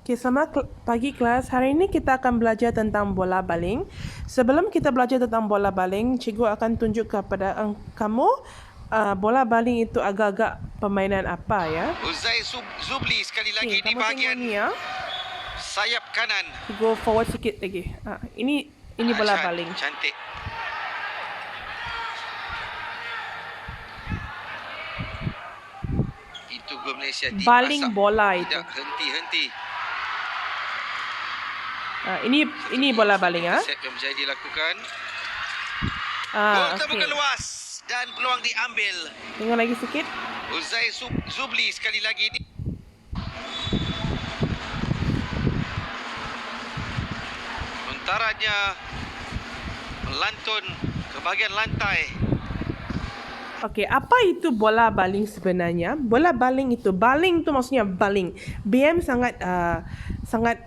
Okay, selamat pagi kelas. Hari ini kita akan belajar tentang bola baling. Sebelum kita belajar tentang bola baling, cikgu akan tunjuk kepada kamu bola baling itu agak-agak permainan apa ya. Uzai Zubli sekali lagi di Kamu tengok bahagian ni ya. sayap kanan. Cikgu forward sikit lagi. Ini bola baling. Cantik. Itu gol Malaysia. Baling bola itu. Tidak henti. Ini bola baling ya. Set yang berjaya dilakukan. Gol terbuka okay. luas dan peluang diambil. Tengok lagi sikit. Uzai Zubli sekali lagi ini. Lontarannya melantun ke bahagian lantai. Okey, apa itu bola baling sebenarnya? Bola baling itu maksudnya baling. BM sangat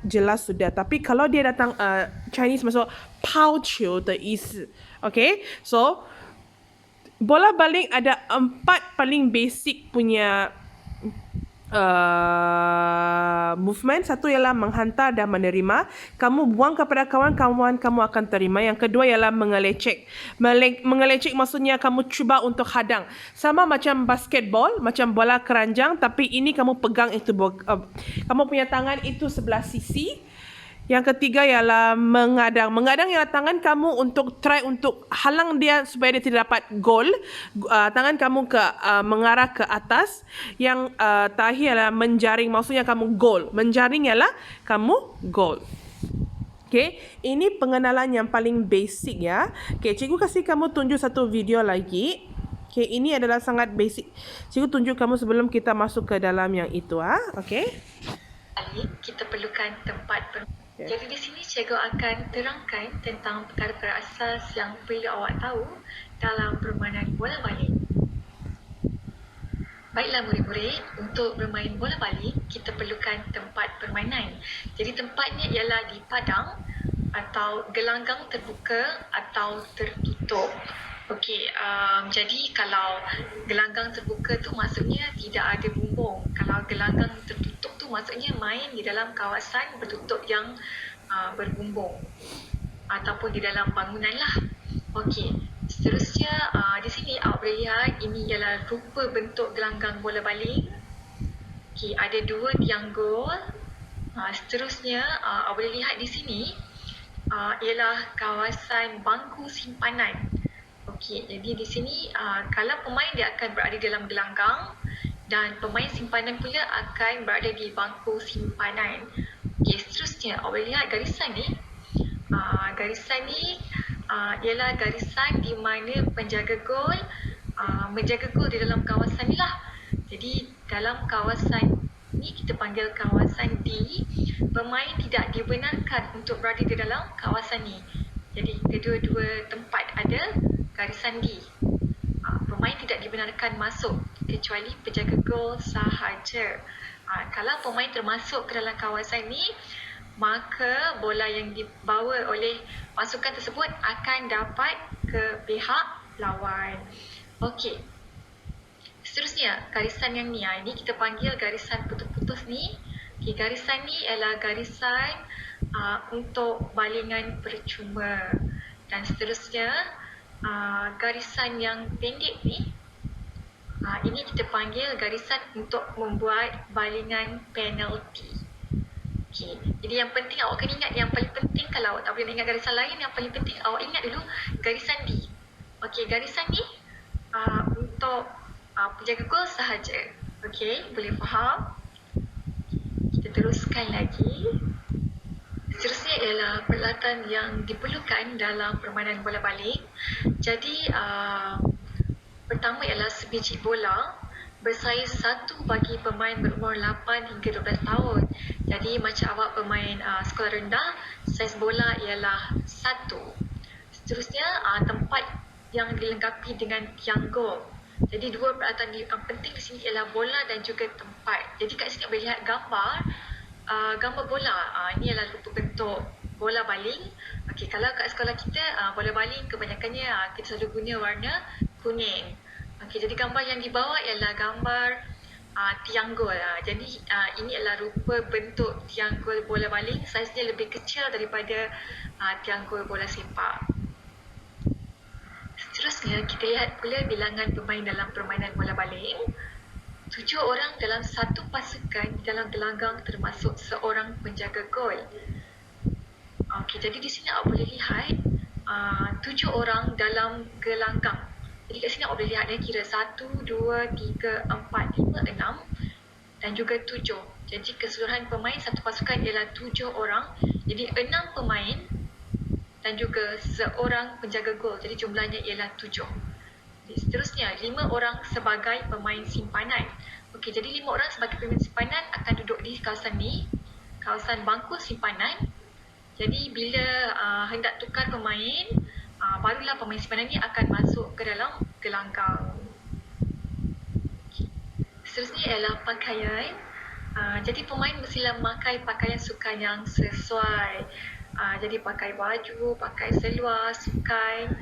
jelas sudah. Tapi kalau dia datang Chinese masuk 抛球的意思. Okay, so bola baling ada 4 paling basic punya movement. Satu ialah menghantar dan menerima. Kamu buang kepada kawan-kawan, kamu akan terima. Yang kedua ialah mengelecek. Mengelecek maksudnya kamu cuba untuk hadang. Sama macam basketball, macam bola keranjang, tapi ini kamu pegang itu, kamu punya tangan itu sebelah sisi. Yang ketiga ialah mengadang. Mengadang ialah tangan kamu untuk try untuk halang dia supaya dia tidak dapat gol. Tangan kamu mengarah ke atas. Yang terakhir ialah menjaring. Maksudnya kamu gol. Menjaring ialah kamu gol. Okay, ini pengenalan yang paling basic ya. Okay, cikgu kasih kamu tunjuk satu video lagi. Okay, ini adalah sangat basic. Cikgu tunjuk kamu sebelum kita masuk ke dalam yang itu. Okay. Kita perlukan tempat Jadi di sini cikgu akan terangkan tentang perkara-perkara asas yang perlu awak tahu dalam permainan bola baling. Baiklah murid-murid, untuk bermain bola baling, kita perlukan tempat permainan. Jadi tempatnya ialah di padang atau gelanggang terbuka atau tertutup. Okey, jadi kalau gelanggang terbuka tu maksudnya tidak ada bumbung. Kalau gelanggang tertutup tu maksudnya main di dalam kawasan bertutup yang berbumbung ataupun di dalam bangunan lah. Okey, seterusnya di sini awak boleh lihat ini ialah rupa bentuk gelanggang bola baling. Okey, ada 2 tiang gol. Seterusnya awak boleh lihat di sini ialah kawasan bangku simpanan. Okey, jadi di sini kalau pemain dia akan berada dalam gelanggang dan pemain simpanan pula akan berada di bangku simpanan. Okey, seterusnya awak boleh lihat garisan ni. Garisan ni ialah garisan di mana penjaga gol menjaga gol di dalam kawasan ni lah. Jadi dalam kawasan ni kita panggil kawasan D. Pemain tidak dibenarkan untuk berada di dalam kawasan ni. Jadi kedua-dua tempat ada garisan D. Pemain tidak dibenarkan masuk kecuali penjaga gol sahaja. Kalau pemain termasuk ke dalam kawasan ni, maka bola yang dibawa oleh pasukan tersebut akan dapat ke pihak lawan. Okey. Seterusnya, garisan yang ni, ini kita panggil garisan putus-putus ni. Okay, garisan ni ialah garisan untuk balingan percuma. Dan seterusnya, garisan yang pendek ni, ini kita panggil garisan untuk membuat balingan penalti. Okay. Jadi yang penting awak kena ingat, yang paling penting kalau awak tak boleh ingat garisan lain, yang paling penting awak ingat dulu garisan D. Okey, garisan ni untuk penjaga gol sahaja. Okey, boleh faham? Kita teruskan lagi. Seterusnya ialah peralatan yang diperlukan dalam permainan bola baling. Jadi pertama ialah sebiji bola bersaiz 1 bagi pemain berumur 8 hingga 12 tahun. Jadi macam awak pemain sekolah rendah, saiz bola ialah 1. Seterusnya tempat yang dilengkapi dengan tiang gol. Jadi 2 peralatan yang penting di sini ialah bola dan juga tempat. Jadi kat sini boleh lihat gambar bola. Ini adalah rupa bentuk bola baling. Okey, kalau kat sekolah kita bola baling kebanyakannya kita selalu guna warna kuning. Okey, jadi gambar yang di bawah ialah gambar tiang gol. Jadi ini adalah rupa bentuk tiang gol bola baling. Saiznya lebih kecil daripada tiang gol bola sepak. Seterusnya, kita lihat pula bilangan pemain dalam permainan bola baling. 7 orang dalam satu pasukan dalam gelanggang termasuk seorang penjaga gol. Okey, jadi di sini awak boleh lihat 7 orang dalam gelanggang. Jadi kat sini awak boleh lihat kira 1, 2, 3, 4, 5, 6 dan juga 7. Jadi keseluruhan pemain satu pasukan ialah 7 orang. Jadi 6 pemain dan juga seorang penjaga gol. Jadi jumlahnya ialah 7. Jadi seterusnya, 5 orang sebagai pemain simpanan. Okey, jadi 5 orang sebagai pemain simpanan akan duduk di kawasan ni, kawasan bangku simpanan. Jadi bila hendak tukar pemain, barulah pemain simpanan ni akan masuk ke dalam gelanggang. Seterusnya ialah pakaian. Jadi pemain mestilah memakai pakaian sukan yang sesuai. Jadi pakai baju, pakai seluar sukan,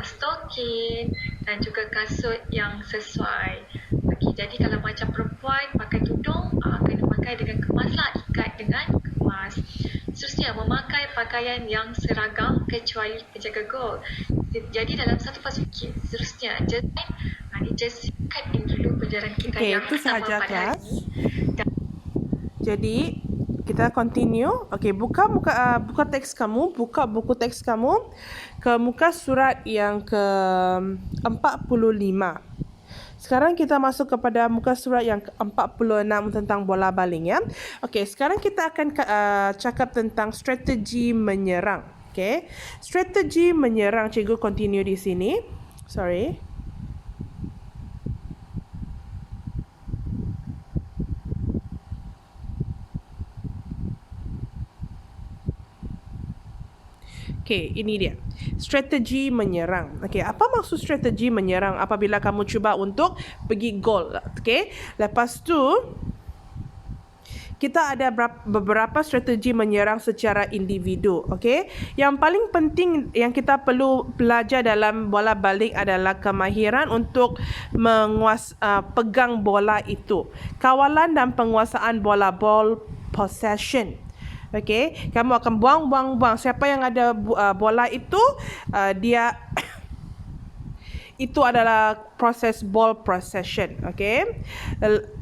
stokin dan juga kasut yang sesuai. Okey, jadi kalau macam perempuan pakai tudung, kena pakai dengan kemaslah, ikat dengan kemas. Seterusnya, memakai pakaian yang seragam kecuali penjaga gol. Jadi dalam satu pasukan seterusnya, jersey cut in dulu pelajaran kita Okey, yang itu pertama sahaja pada hari kelas. ini. Jadi kita continue. Okey, buka teks kamu, buka buku teks kamu ke muka surat yang ke-45. Sekarang kita masuk kepada muka surat yang ke-46 tentang bola baling ya. Okey, sekarang kita akan cakap tentang strategi menyerang. Okey. Strategi menyerang, cikgu continue di sini. Sorry. Okey, ini dia. Strategi menyerang. Okey, apa maksud strategi menyerang apabila kamu cuba untuk pergi gol? Okey, lepas tu kita ada beberapa strategi menyerang secara individu. Okey, yang paling penting yang kita perlu belajar dalam bola baling adalah kemahiran untuk pegang bola itu, kawalan dan penguasaan bola, ball possession. Okey, kamu akan buang. Siapa yang ada bola itu, dia itu adalah proses ball possession. Okey.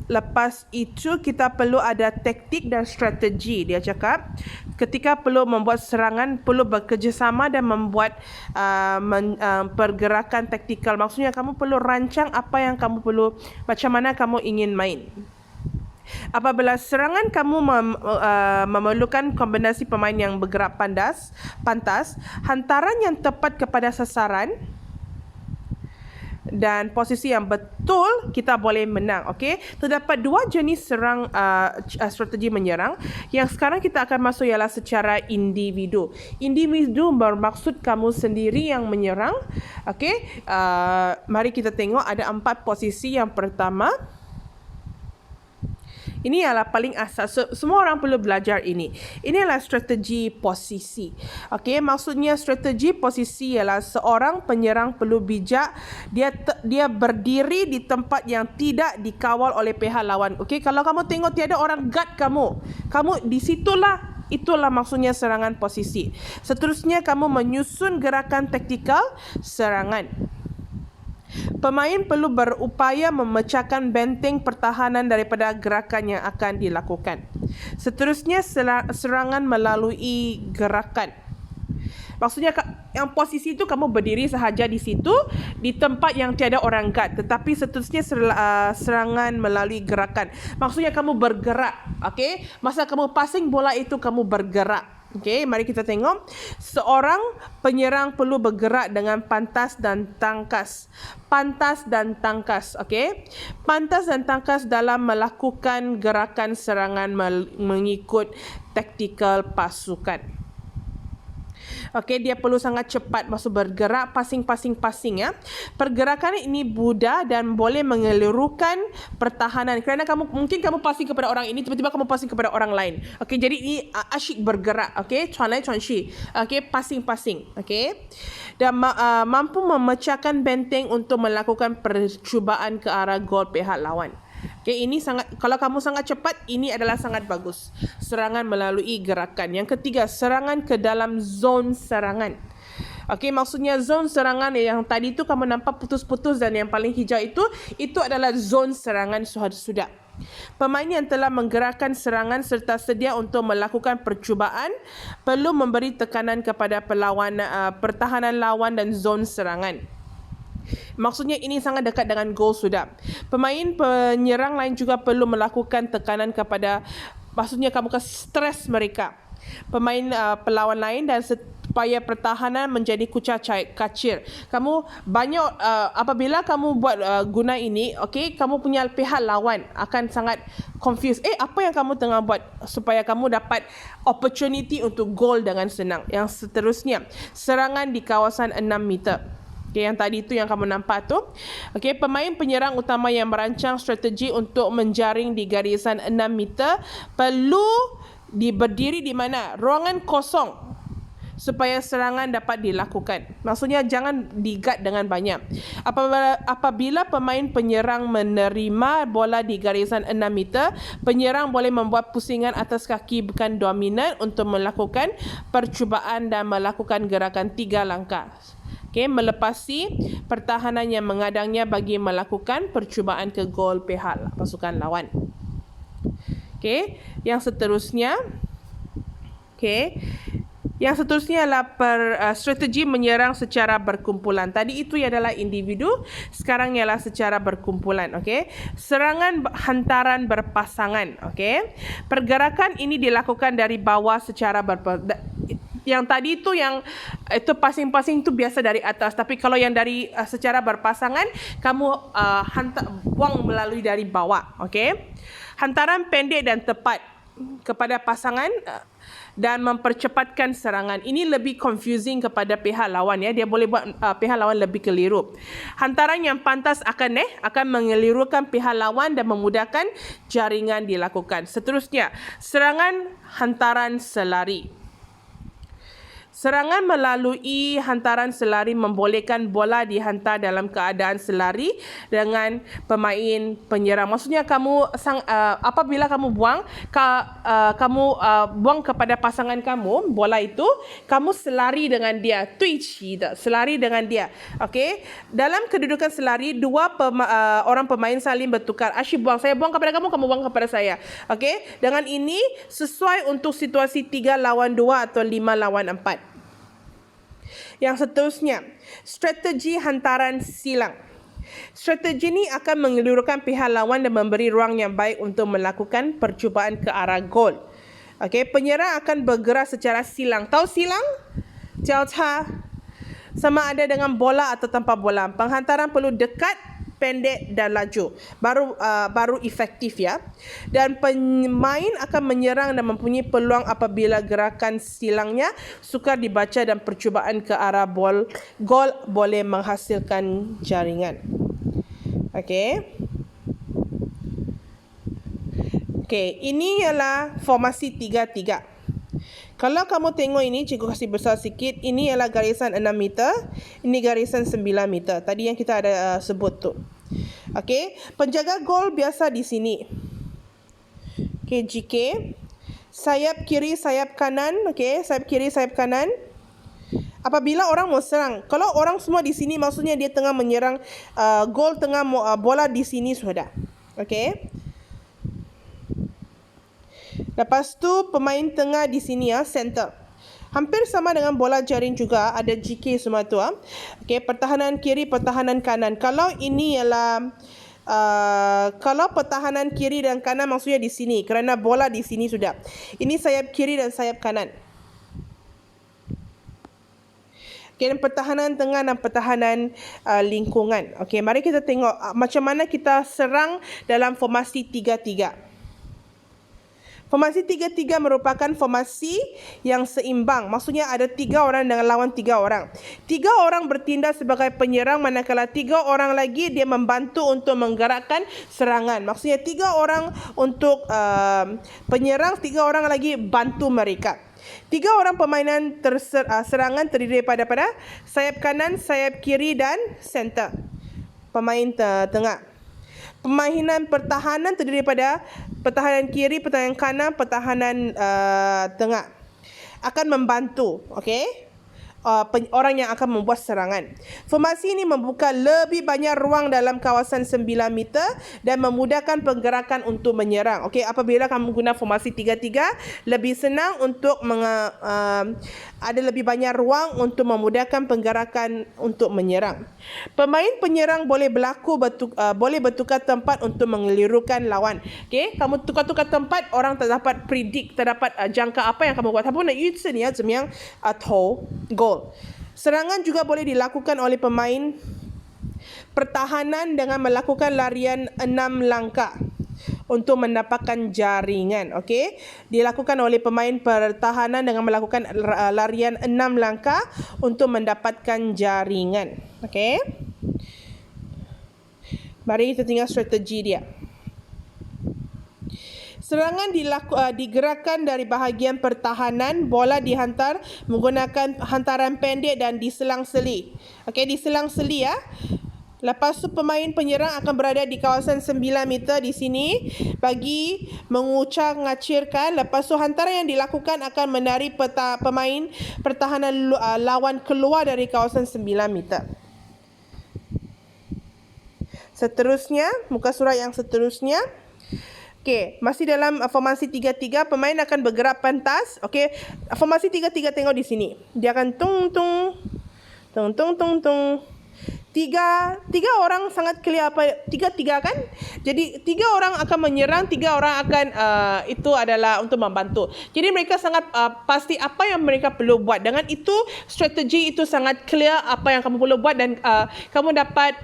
Lepas itu kita perlu ada taktik dan strategi. Dia cakap ketika perlu membuat serangan, perlu bekerjasama dan membuat pergerakan taktikal. Maksudnya kamu perlu rancang apa yang kamu perlu, macam mana kamu ingin main. Apabila serangan kamu memerlukan kombinasi pemain yang bergerak pantas, hantaran yang tepat kepada sasaran dan posisi yang betul, kita boleh menang. Okey, terdapat dua jenis strategi menyerang. Yang sekarang kita akan masuk ialah secara individu. Individu bermaksud kamu sendiri yang menyerang. Okey, mari kita tengok ada 4 posisi. Yang pertama, ini adalah paling asas. Semua orang perlu belajar ini. Ini adalah strategi posisi. Okey, maksudnya strategi posisi ialah seorang penyerang perlu bijak. Dia berdiri di tempat yang tidak dikawal oleh pihak lawan. Okey, kalau kamu tengok tiada orang guard kamu di situlah. Itulah maksudnya serangan posisi. Seterusnya, kamu menyusun gerakan taktikal serangan. Pemain perlu berupaya memecahkan benteng pertahanan daripada gerakan yang akan dilakukan. Seterusnya, serangan melalui gerakan. Maksudnya yang posisi itu kamu berdiri sahaja di situ, di tempat yang tiada orang guard. Tetapi seterusnya serangan melalui gerakan. Maksudnya kamu bergerak. Okey, masa kamu passing bola itu kamu bergerak. Okey, mari kita tengok. Seorang penyerang perlu bergerak dengan pantas dan tangkas. Pantas dan tangkas, okey. Pantas dan tangkas dalam melakukan gerakan serangan mengikut taktikal pasukan. Okey, dia perlu sangat cepat, maksud bergerak, passing ya. Pergerakan ini mudah dan boleh mengelurukan pertahanan. Kerana mungkin kamu passing kepada orang ini, tiba-tiba kamu passing kepada orang lain. Okey, jadi ini asyik bergerak, okey, cuan lai cuan shi. Okey, passing, okey. Dan mampu memecahkan benteng untuk melakukan percubaan ke arah gol pihak lawan. Okay, ini kalau kamu sangat cepat, ini adalah sangat bagus. Serangan melalui gerakan. Yang ketiga, serangan ke dalam zon serangan. Okay, maksudnya zon serangan yang tadi tu kamu nampak putus-putus dan yang paling hijau itu adalah zon serangan sudah. Pemain yang telah menggerakkan serangan serta sedia untuk melakukan percubaan perlu memberi tekanan kepada pertahanan lawan dan zon serangan. Maksudnya ini sangat dekat dengan gol sudah. Pemain penyerang lain juga perlu melakukan tekanan kepada, maksudnya kamu akan stres mereka, pemain pelawan lain, dan supaya pertahanan menjadi kacir. Kamu banyak apabila kamu buat guna ini, okey, kamu punya pihak lawan akan sangat confused. Apa yang kamu tengah buat, supaya kamu dapat opportunity untuk gol dengan senang. Yang seterusnya, serangan di kawasan 6 meter. Okay, yang tadi tu yang kamu nampak tu. Okay, pemain penyerang utama yang merancang strategi untuk menjaring di garisan 6 meter perlu berdiri di mana? Ruangan kosong supaya serangan dapat dilakukan. Maksudnya jangan digat dengan banyak. Apabila pemain penyerang menerima bola di garisan 6 meter, penyerang boleh membuat pusingan atas kaki bukan dominan untuk melakukan percubaan dan melakukan gerakan 3 langkah. Okay, melepasi pertahanan yang mengadangnya bagi melakukan percubaan ke gol pihak pasukan lawan. Okay, yang seterusnya adalah strategi menyerang secara berkumpulan. Tadi itu adalah individu, sekarang ialah secara berkumpulan. Okay, serangan hantaran berpasangan. Okay, pergerakan ini dilakukan dari bawah secara yang tadi tu itu pasing-pasing tu biasa dari atas, tapi kalau yang dari secara berpasangan kamu buang melalui dari bawah. Okey, hantaran pendek dan tepat kepada pasangan dan mempercepatkan serangan. Ini lebih confusing kepada pihak lawan, ya. Dia boleh buat pihak lawan lebih keliru. Hantaran yang pantas akan mengelirukan pihak lawan dan memudahkan jaringan dilakukan. Seterusnya, serangan hantaran selari. Serangan melalui hantaran selari membolehkan bola dihantar dalam keadaan selari dengan pemain penyerang. Maksudnya apabila kamu buang buang kepada pasangan kamu bola itu, kamu selari dengan dia, selari dengan dia. Okey, dalam kedudukan selari, orang pemain saling bertukar. Asyik buang, saya buang kepada kamu, kamu buang kepada saya. Okey, dengan ini sesuai untuk situasi 3 lawan 2 atau 5 lawan 4. Yang seterusnya, strategi hantaran silang. Strategi ini akan mengelirukan pihak lawan dan memberi ruang yang baik untuk melakukan percubaan ke arah gol. Okey, penyerang akan bergerak secara silang. Tahu silang? Jiaoca. Sama ada dengan bola atau tanpa bola. Penghantaran perlu dekat, pendek dan laju, baru efektif, ya. Dan pemain akan menyerang dan mempunyai peluang apabila gerakan silangnya sukar dibaca dan percubaan ke arah gol boleh menghasilkan jaringan. Okey, ini ialah formasi 3-3. Kalau kamu tengok ini, cikgu kasih besar sikit. Ini ialah garisan 6 meter. Ini garisan 9 meter. Tadi yang kita ada sebut tu. Okey, penjaga gol biasa di sini. Okey, GK. Sayap kiri, sayap kanan. Okey, sayap kiri, sayap kanan. Apabila orang mau serang, kalau orang semua di sini, maksudnya dia tengah menyerang gol, tengah bola di sini sudah. Okey. Lepas tu pemain tengah di sini, center. Hampir sama dengan bola jaring juga, ada GK semua tu. Okey, pertahanan kiri, pertahanan kanan. Kalau ini ialah kalau pertahanan kiri dan kanan, maksudnya di sini, kerana bola di sini sudah. Ini sayap kiri dan sayap kanan. Okey, dan pertahanan tengah dan pertahanan lingkungan. Okey, mari kita tengok macam mana kita serang dalam formasi 3-3. Formasi 3-3 merupakan formasi yang seimbang. Maksudnya ada 3 orang dengan lawan 3 orang. 3 orang bertindak sebagai penyerang, manakala 3 orang lagi dia membantu untuk menggerakkan serangan. Maksudnya 3 orang untuk penyerang, 3 orang lagi bantu mereka. 3 orang permainan serangan terdiri daripada sayap kanan, sayap kiri dan center. Pemain tengah. Permainan pertahanan terdiri daripada pertahanan kiri, pertahanan kanan, pertahanan tengah. Akan membantu, okey? Orang yang akan membuat serangan. Formasi ini membuka lebih banyak ruang dalam kawasan 9 meter dan memudahkan pergerakan untuk menyerang. Okey, apabila kamu guna formasi 3-3, lebih senang untuk ada lebih banyak ruang untuk memudahkan pergerakan untuk menyerang. Pemain penyerang boleh boleh bertukar tempat untuk mengelirukan lawan. Okey, kamu tukar-tukar tempat, orang tak dapat predict, tak dapat jangka apa yang kamu buat. 他不能预测你要怎么样投 goal. Serangan juga boleh dilakukan oleh pemain pertahanan dengan melakukan larian 6 langkah untuk mendapatkan jaringan. Okey, dilakukan oleh pemain pertahanan dengan melakukan larian 6 langkah untuk mendapatkan jaringan. Okey, mari kita tengok strategi dia. Serangan digerakkan dari bahagian pertahanan, bola dihantar menggunakan hantaran pendek dan diselang-seli. Okey, diselang-seli ya. Lepas tu pemain penyerang akan berada di kawasan 9 meter di sini bagi mengucang-ngacirkan. Lepas tu hantaran yang dilakukan akan menarik pemain pertahanan lawan keluar dari kawasan 9 meter. Seterusnya, muka surat yang seterusnya. Okey, masih dalam formasi 3-3, pemain akan bergerak pentas. Okey, formasi 3-3 tengok di sini. Dia akan tung. Tiga orang sangat clear apa 3-3 kan? Jadi 3 orang akan menyerang, 3 orang akan itu adalah untuk membantu. Jadi mereka sangat pasti apa yang mereka perlu buat. Dengan itu strategi itu sangat clear apa yang kamu perlu buat dan kamu dapat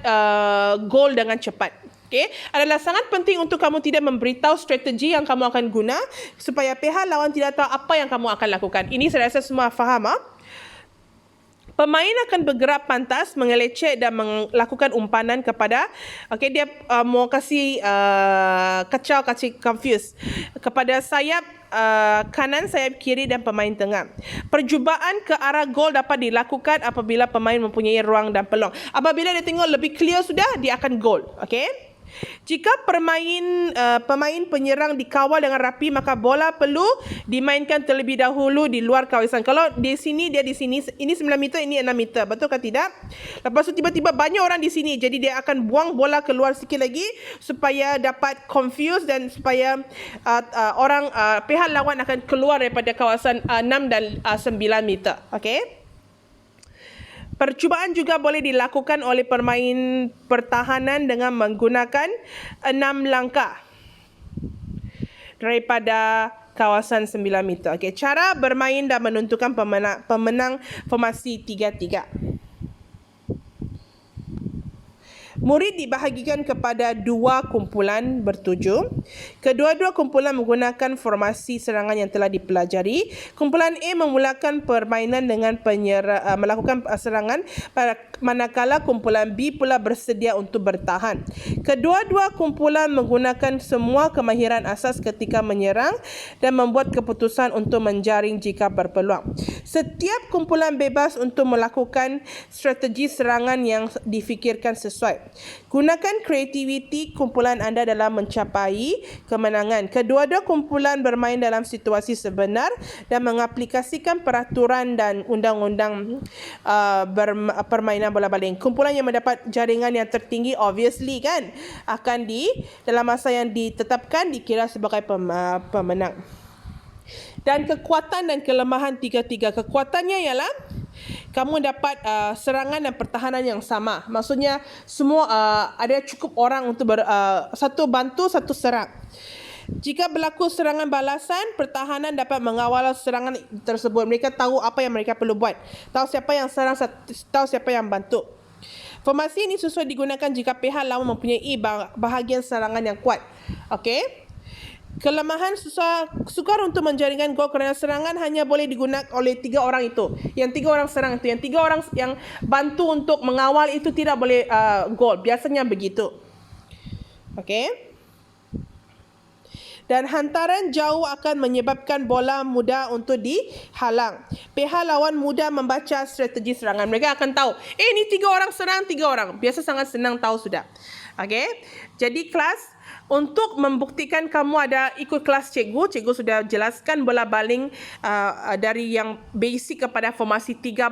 goal dengan cepat. Okay, adalah sangat penting untuk kamu tidak memberitahu strategi yang kamu akan guna supaya pihak lawan tidak tahu apa yang kamu akan lakukan. Ini saya rasa semua faham. Pemain akan bergerak pantas, mengelecek dan melakukan umpanan kepada, okey, dia mau kasih kacau, kasih confuse kepada sayap kanan, sayap kiri dan pemain tengah. Percubaan ke arah gol dapat dilakukan apabila pemain mempunyai ruang dan peluang. Apabila dia tengok lebih clear sudah, dia akan gol. Okey. Jika pemain penyerang dikawal dengan rapi, maka bola perlu dimainkan terlebih dahulu di luar kawasan. Kalau di sini, dia di sini, ini 9 meter, ini 6 meter. Betul ke tidak? Lepas tu tiba-tiba banyak orang di sini. Jadi dia akan buang bola keluar sikit lagi supaya dapat confuse dan supaya pihak lawan akan keluar daripada kawasan 6 dan 9 meter. Okey? Percubaan juga boleh dilakukan oleh pemain pertahanan dengan menggunakan 6 langkah daripada kawasan 9 meter. Okey, cara bermain dan menentukan pemenang formasi 3-3. Murid dibahagikan kepada 2 kumpulan bertuju. Kedua-dua kumpulan menggunakan formasi serangan yang telah dipelajari. Kumpulan A memulakan permainan dengan melakukan serangan, manakala kumpulan B pula bersedia untuk bertahan. Kedua-dua kumpulan menggunakan semua kemahiran asas ketika menyerang dan membuat keputusan untuk menjaring jika berpeluang. Setiap kumpulan bebas untuk melakukan strategi serangan yang difikirkan sesuai. Gunakan kreativiti kumpulan anda dalam mencapai kemenangan. Kedua-dua kumpulan bermain dalam situasi sebenar dan mengaplikasikan peraturan dan undang-undang permainan bola baling. Kumpulan yang mendapat jaringan yang tertinggi obviously kan akan dalam masa yang ditetapkan dikira sebagai pemenang. Dan kekuatan dan kelemahan 3-3. Kekuatannya ialah kamu dapat serangan dan pertahanan yang sama. Maksudnya semua ada cukup orang untuk satu bantu, satu serang. Jika berlaku serangan balasan, pertahanan dapat mengawal serangan tersebut. Mereka tahu apa yang mereka perlu buat. Tahu siapa yang serang, tahu siapa yang bantu. Formasi ini sesuai digunakan jika pihak lawan mempunyai bahagian serangan yang kuat. Okey. Kelemahan sukar untuk menjaringkan gol kerana serangan hanya boleh digunakan oleh 3 orang itu. Yang 3 orang serang itu, yang 3 orang yang bantu untuk mengawal itu tidak boleh gol. Biasanya begitu. Okey. Dan hantaran jauh akan menyebabkan bola mudah untuk dihalang. Pihak lawan mudah membaca strategi serangan. Mereka akan tahu, ni 3 orang serang, 3 orang. Biasa sangat senang tahu sudah. Okey. Jadi kelas untuk membuktikan kamu ada ikut kelas cikgu sudah jelaskan bola baling dari yang basic kepada formasi 3.3.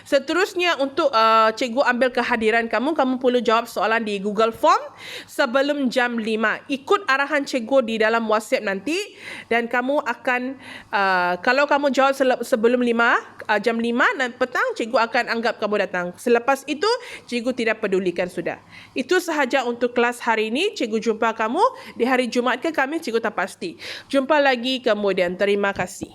Seterusnya untuk cikgu ambil kehadiran kamu perlu jawab soalan di Google Form sebelum jam 5. Ikut arahan cikgu di dalam WhatsApp nanti dan kamu akan kalau kamu jawab sebelum jam 5 petang, cikgu akan anggap kamu datang. Selepas itu, cikgu tidak pedulikan sudah. Itu sahaja untuk kelas hari ini. Cikgu jumpa kamu di hari Jumaat ke Khamis, cikgu tak pasti. Jumpa lagi kemudian. Terima kasih.